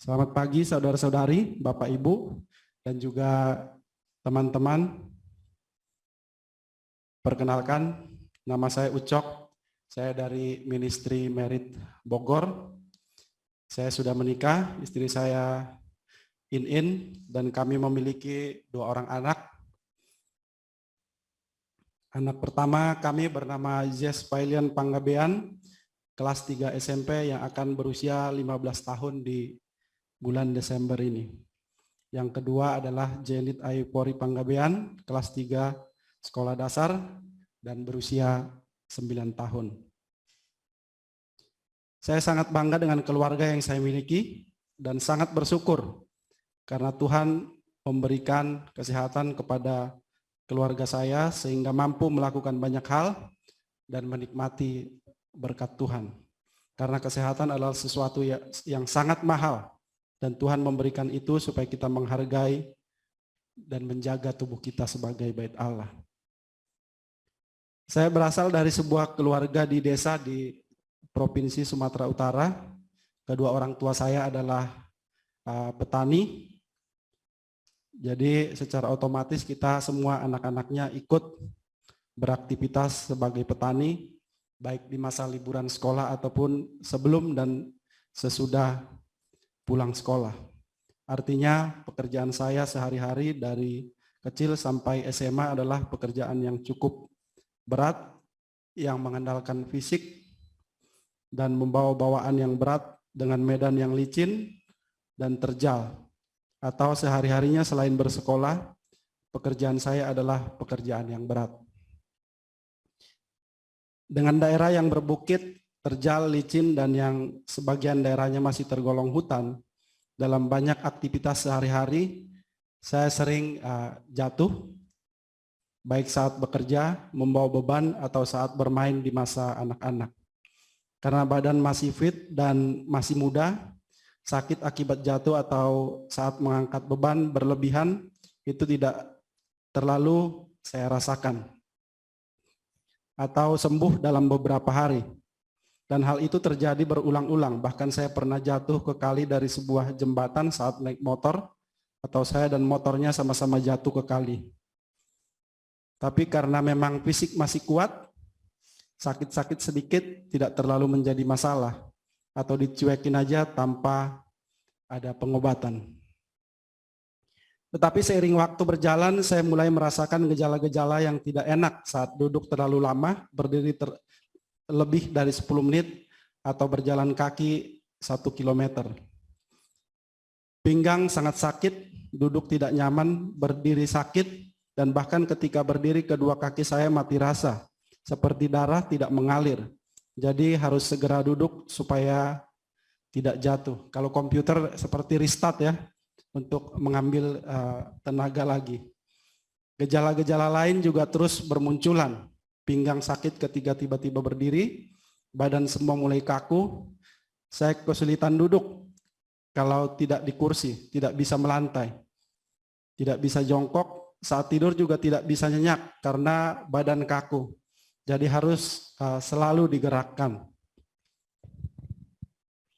Selamat pagi saudara-saudari, Bapak Ibu, dan juga teman-teman. Perkenalkan, nama saya Ucok, saya dari Ministry Merit Bogor. Saya sudah menikah, istri saya In, dan kami memiliki 2 orang anak. Anak pertama kami bernama Jess Pailian Panggabean, kelas 3 SMP yang akan berusia 15 tahun di bulan Desember ini. Yang kedua adalah Jenit Ayu Pori Panggabean, kelas 3 sekolah dasar dan berusia 9 tahun. Saya sangat bangga dengan keluarga yang saya miliki dan sangat bersyukur karena Tuhan memberikan kesehatan kepada keluarga saya sehingga mampu melakukan banyak hal dan menikmati berkat Tuhan. Karena kesehatan adalah sesuatu yang sangat mahal dan Tuhan memberikan itu supaya kita menghargai dan menjaga tubuh kita sebagai bait Allah. Saya berasal dari sebuah keluarga di desa di Provinsi Sumatera Utara. Kedua orang tua saya adalah petani. Jadi secara otomatis kita semua anak-anaknya ikut beraktivitas sebagai petani, baik di masa liburan sekolah ataupun sebelum dan sesudah pulang sekolah. Artinya pekerjaan saya sehari-hari dari kecil sampai SMA adalah pekerjaan yang cukup berat, yang mengandalkan fisik dan membawa bawaan yang berat dengan medan yang licin dan terjal. Atau sehari-harinya selain bersekolah, pekerjaan saya adalah pekerjaan yang berat. Dengan daerah yang berbukit, terjal, licin, dan yang sebagian daerahnya masih tergolong hutan, dalam banyak aktivitas sehari-hari, saya sering jatuh, baik saat bekerja, membawa beban, atau saat bermain di masa anak-anak. Karena badan masih fit dan masih muda, sakit akibat jatuh atau saat mengangkat beban berlebihan itu tidak terlalu saya rasakan atau sembuh dalam beberapa hari. Dan hal itu terjadi berulang-ulang, bahkan saya pernah jatuh ke kali dari sebuah jembatan saat naik motor, atau saya dan motornya sama-sama jatuh ke kali. Tapi karena memang fisik masih kuat, sakit-sakit sedikit tidak terlalu menjadi masalah, atau dicuekin aja tanpa ada pengobatan. Tetapi seiring waktu berjalan, saya mulai merasakan gejala-gejala yang tidak enak saat duduk terlalu lama, berdiri lebih dari 10 menit, atau berjalan kaki 1 kilometer. Pinggang sangat sakit, duduk tidak nyaman, berdiri sakit, dan bahkan ketika berdiri kedua kaki saya mati rasa, seperti darah tidak mengalir. Jadi harus segera duduk supaya tidak jatuh. Kalau komputer seperti restart ya, untuk mengambil tenaga lagi. Gejala-gejala lain juga terus bermunculan. Pinggang sakit ketika tiba-tiba berdiri, badan semua mulai kaku, saya kesulitan duduk kalau tidak di kursi, tidak bisa melantai, tidak bisa jongkok, saat tidur juga tidak bisa nyenyak karena badan kaku. Jadi harus selalu digerakkan.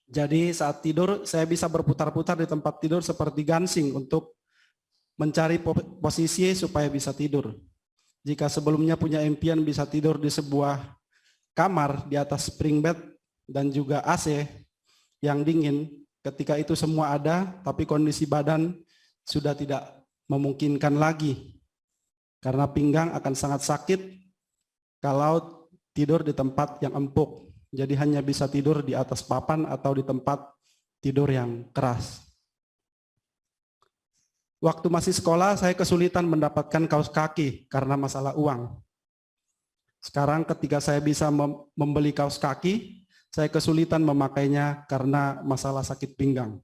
Jadi saat tidur saya bisa berputar-putar di tempat tidur seperti gansing untuk mencari posisi supaya bisa tidur. Jika sebelumnya punya impian bisa tidur di sebuah kamar di atas spring bed dan juga AC yang dingin, ketika itu semua ada, tapi kondisi badan sudah tidak memungkinkan lagi. Karena pinggang akan sangat sakit kalau tidur di tempat yang empuk. Jadi hanya bisa tidur di atas papan atau di tempat tidur yang keras. Waktu masih sekolah, saya kesulitan mendapatkan kaos kaki karena masalah uang. Sekarang ketika saya bisa membeli kaos kaki, saya kesulitan memakainya karena masalah sakit pinggang.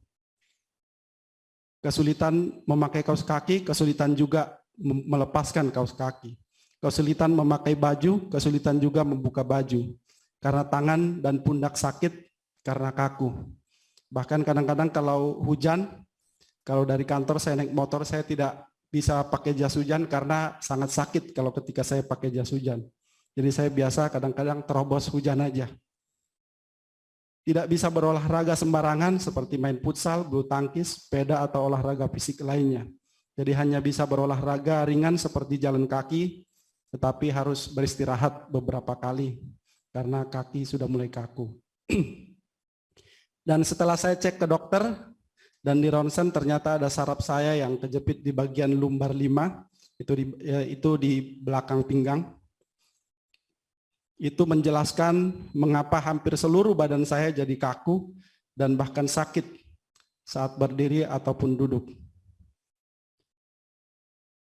Kesulitan memakai kaos kaki, kesulitan juga melepaskan kaos kaki. Kesulitan memakai baju, kesulitan juga membuka baju. Karena tangan dan pundak sakit karena kaku. Bahkan kadang-kadang kalau hujan, kalau dari kantor saya naik motor, saya tidak bisa pakai jas hujan karena sangat sakit kalau ketika saya pakai jas hujan. Jadi saya biasa kadang-kadang terobos hujan aja. Tidak bisa berolahraga sembarangan seperti main futsal, bulu tangkis, sepeda, atau olahraga fisik lainnya. Jadi hanya bisa berolahraga ringan seperti jalan kaki, tetapi harus beristirahat beberapa kali karena kaki sudah mulai kaku. Dan setelah saya cek ke dokter dan di ronsen, ternyata ada saraf saya yang kejepit di bagian lumbar 5, itu di belakang pinggang. Itu menjelaskan mengapa hampir seluruh badan saya jadi kaku dan bahkan sakit saat berdiri ataupun duduk.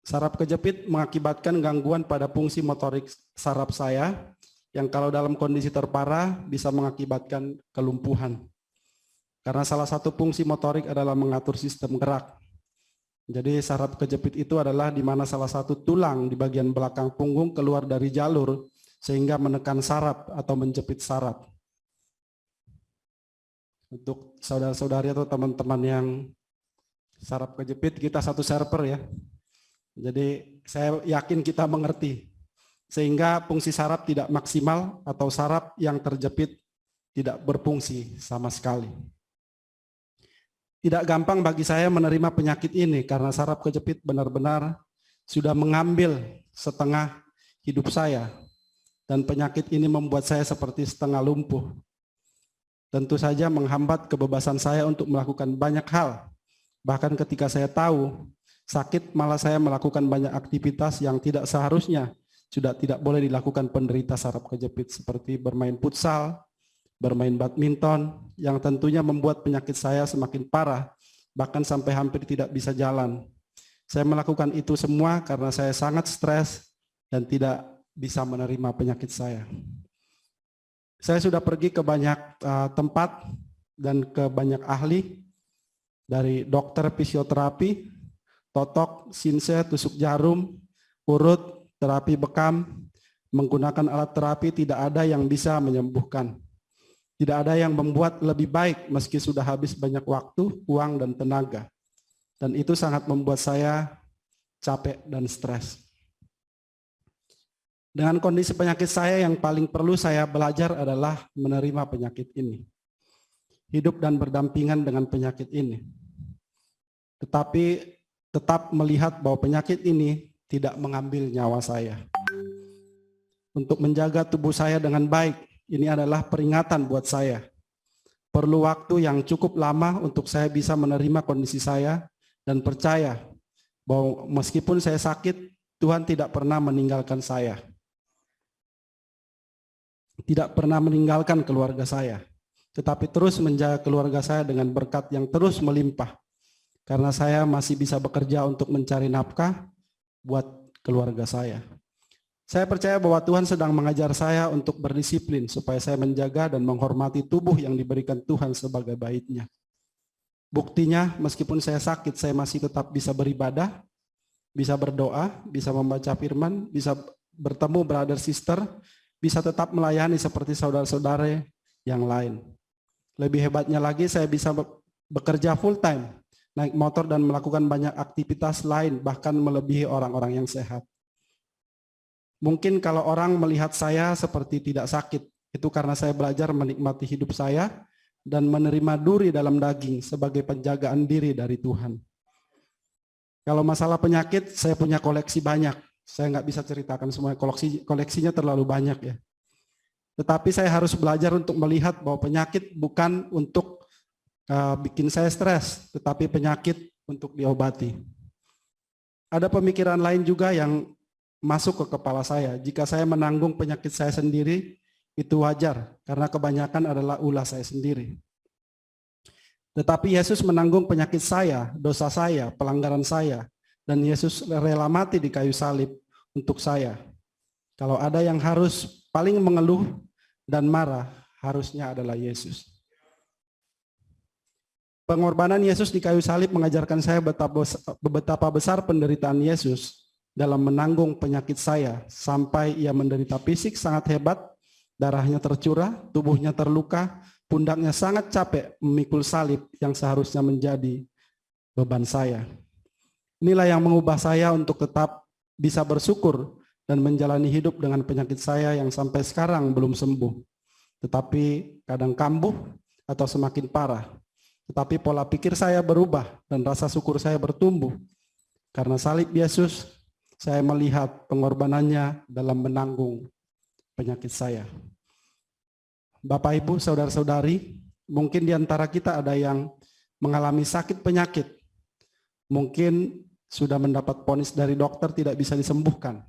Saraf kejepit mengakibatkan gangguan pada fungsi motorik saraf saya yang kalau dalam kondisi terparah bisa mengakibatkan kelumpuhan. Karena salah satu fungsi motorik adalah mengatur sistem gerak. Jadi saraf kejepit itu adalah di mana salah satu tulang di bagian belakang punggung keluar dari jalur sehingga menekan saraf atau menjepit saraf. Untuk saudara-saudari atau teman-teman yang saraf kejepit, kita satu server ya. Jadi saya yakin kita mengerti. Sehingga fungsi saraf tidak maksimal atau saraf yang terjepit tidak berfungsi sama sekali. Tidak gampang bagi saya menerima penyakit ini karena saraf kejepit benar-benar sudah mengambil setengah hidup saya. Dan penyakit ini membuat saya seperti setengah lumpuh. Tentu saja menghambat kebebasan saya untuk melakukan banyak hal. Bahkan ketika saya tahu sakit, malah saya melakukan banyak aktivitas yang tidak seharusnya sudah tidak boleh dilakukan penderita saraf kejepit, seperti bermain futsal, bermain badminton, yang tentunya membuat penyakit saya semakin parah, bahkan sampai hampir tidak bisa jalan. Saya melakukan itu semua karena saya sangat stres dan tidak bisa menerima penyakit saya. Saya sudah pergi ke banyak tempat dan ke banyak ahli, dari dokter fisioterapi, totok, sinse, tusuk jarum, urut, terapi bekam, menggunakan alat terapi, tidak ada yang bisa menyembuhkan. Tidak ada yang membuat lebih baik meski sudah habis banyak waktu, uang, dan tenaga. Dan itu sangat membuat saya capek dan stres. Dengan kondisi penyakit saya, yang paling perlu saya belajar adalah menerima penyakit ini. Hidup dan berdampingan dengan penyakit ini. Tetapi tetap melihat bahwa penyakit ini tidak mengambil nyawa saya. Untuk menjaga tubuh saya dengan baik, ini adalah peringatan buat saya. Perlu waktu yang cukup lama untuk saya bisa menerima kondisi saya dan percaya bahwa meskipun saya sakit, Tuhan tidak pernah meninggalkan saya. Tidak pernah meninggalkan keluarga saya, tetapi terus menjaga keluarga saya dengan berkat yang terus melimpah. Karena saya masih bisa bekerja untuk mencari nafkah buat keluarga saya. Saya percaya bahwa Tuhan sedang mengajar saya untuk berdisiplin supaya saya menjaga dan menghormati tubuh yang diberikan Tuhan sebagai baiknya. Buktinya, meskipun saya sakit, saya masih tetap bisa beribadah, bisa berdoa, bisa membaca firman, bisa bertemu brother sister, bisa tetap melayani seperti saudara-saudara yang lain. Lebih hebatnya lagi, saya bisa bekerja full time, naik motor dan melakukan banyak aktivitas lain, bahkan melebihi orang-orang yang sehat. Mungkin kalau orang melihat saya seperti tidak sakit, itu karena saya belajar menikmati hidup saya dan menerima duri dalam daging sebagai penjagaan diri dari Tuhan. Kalau masalah penyakit, saya punya koleksi banyak. Saya nggak bisa ceritakan semua, koleksinya terlalu banyak ya. Tetapi saya harus belajar untuk melihat bahwa penyakit bukan untuk bikin saya stres, tetapi penyakit untuk diobati. Ada pemikiran lain juga yang masuk ke kepala saya. Jika saya menanggung penyakit saya sendiri, itu wajar, karena kebanyakan adalah ulah saya sendiri. Tetapi Yesus menanggung penyakit saya, dosa saya, pelanggaran saya, dan Yesus rela mati di kayu salib untuk saya. Kalau ada yang harus paling mengeluh dan marah, harusnya adalah Yesus. Pengorbanan Yesus di kayu salib mengajarkan saya betapa besar penderitaan Yesus dalam menanggung penyakit saya, sampai ia menderita fisik sangat hebat, darahnya tercurah, tubuhnya terluka, pundaknya sangat capek memikul salib yang seharusnya menjadi beban saya. Inilah yang mengubah saya untuk tetap bisa bersyukur dan menjalani hidup dengan penyakit saya yang sampai sekarang belum sembuh. Tetapi kadang kambuh, atau semakin parah. Tetapi pola pikir saya berubah dan rasa syukur saya bertumbuh. Karena salib Yesus, saya melihat pengorbanannya dalam menanggung penyakit saya. Bapak, Ibu, saudara-saudari, mungkin di antara kita ada yang mengalami sakit penyakit. Mungkin sudah mendapat vonis dari dokter tidak bisa disembuhkan.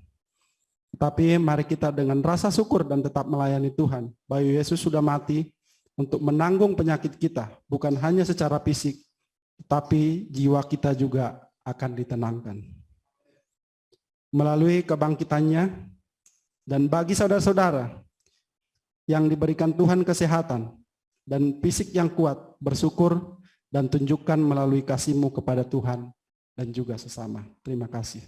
Tapi mari kita dengan rasa syukur dan tetap melayani Tuhan. Bahwa Yesus sudah mati untuk menanggung penyakit kita, bukan hanya secara fisik, tapi jiwa kita juga akan ditenangkan. Melalui kebangkitannya, dan bagi saudara-saudara yang diberikan Tuhan kesehatan dan fisik yang kuat, bersyukur dan tunjukkan melalui kasih-Mu kepada Tuhan dan juga sesama. Terima kasih.